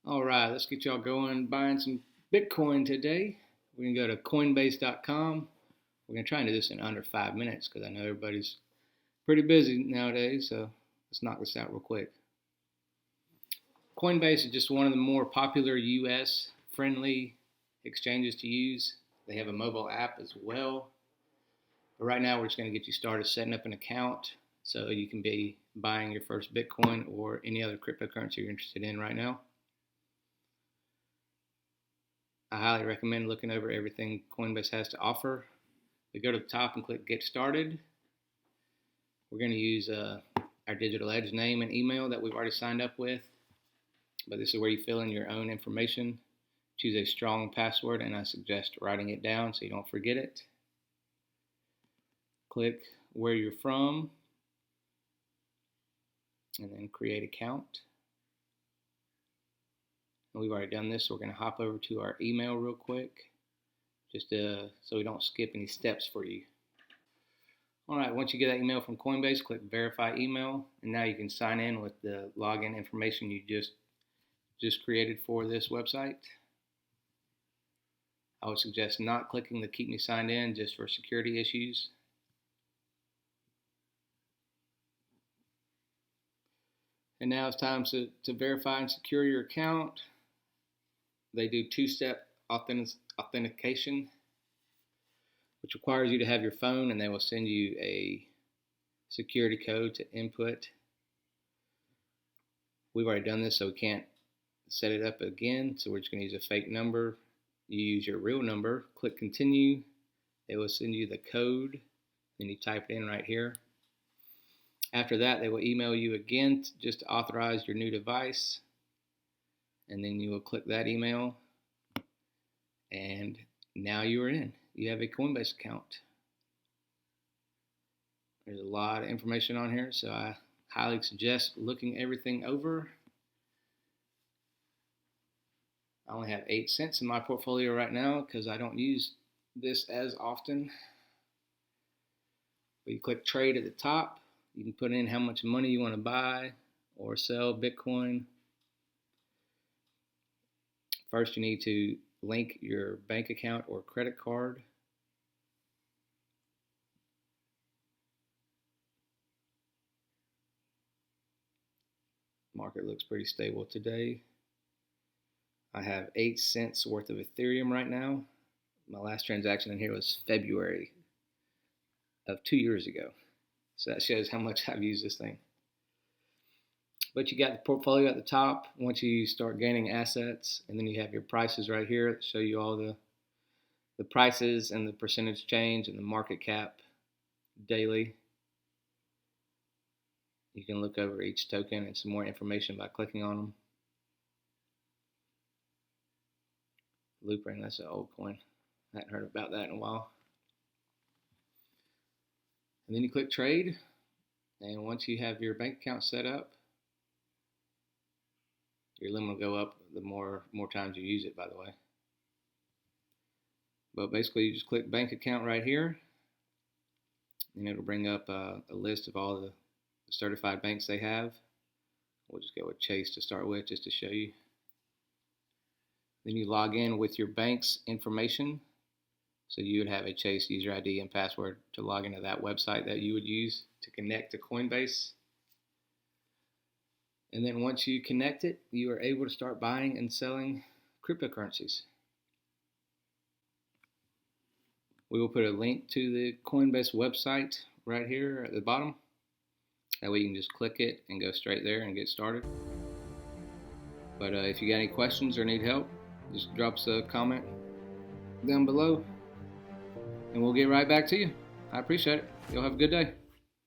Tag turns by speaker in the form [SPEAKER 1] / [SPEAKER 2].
[SPEAKER 1] All right, let's get y'all going buying some Bitcoin today. We're going to go to Coinbase.com. We're going to try and do this in under 5 minutes because I know everybody's pretty busy nowadays, so let's knock this out real quick. Coinbase is just one of the more popular US friendly exchanges to use. They have a mobile app as well. But right now we're just going to get you started setting up an account so you can be buying your first Bitcoin or any other cryptocurrency you're interested in right now. I highly recommend looking over everything Coinbase has to offer. We go to the top and click Get Started. We're going to use our Digital Edge name and email that we've already signed up with. But this is where you fill in your own information. Choose a strong password, and I suggest writing it down so you don't forget it. Click where you're from, and then create account. And we've already done this, so we're going to hop over to our email real quick, just so we don't skip any steps for you. All right, once you get that email from Coinbase, click Verify Email, and now you can sign in with the login information you just created for this website. I would suggest not clicking the Keep Me Signed In just for security issues. And now it's time to verify and secure your account. They do two-step authentication, which requires you to have your phone, and they will send you a security code to input. We've already done this, so we can't set it up again, so we're just going to use a fake number. You use your real number, click Continue. They will send you the code, and you type it in right here. After that, they will email you again just to authorize your new device, and then you will click that email, and now you are in. You have a Coinbase account. There's a lot of information on here, so I highly suggest looking everything over. I only have 8 cents in my portfolio right now because I don't use this as often. But you click Trade at the top. You can put in how much money you want to buy or sell Bitcoin. First, you need to link your bank account or credit card. Market looks pretty stable today. I have 8 cents worth of Ethereum right now. My last transaction in here was February of 2 years ago. So that shows how much I've used this thing. But you got the portfolio at the top once you start gaining assets, and then you have your prices right here that show you all the prices and the percentage change and the market cap daily. You can look over each token and some more information by clicking on them. Loopring, that's an old coin. I hadn't heard about that in a while. And then you click Trade, and once you have your bank account set up, your limit will go up the more times you use it, by the way. But basically, you just click Bank Account right here, and it'll bring up a list of all the certified banks they have. We'll just go with Chase to start with, just to show you. Then you log in with your bank's information. So you would have a Chase user ID and password to log into that website that you would use to connect to Coinbase. And then once you connect it, you are able to start buying and selling cryptocurrencies. We will put a link to the Coinbase website right here at the bottom. That way you can just click it and go straight there and get started. But if you got any questions or need help, just drop us a comment down below, and we'll get right back to you. I appreciate it. You'll have a good day.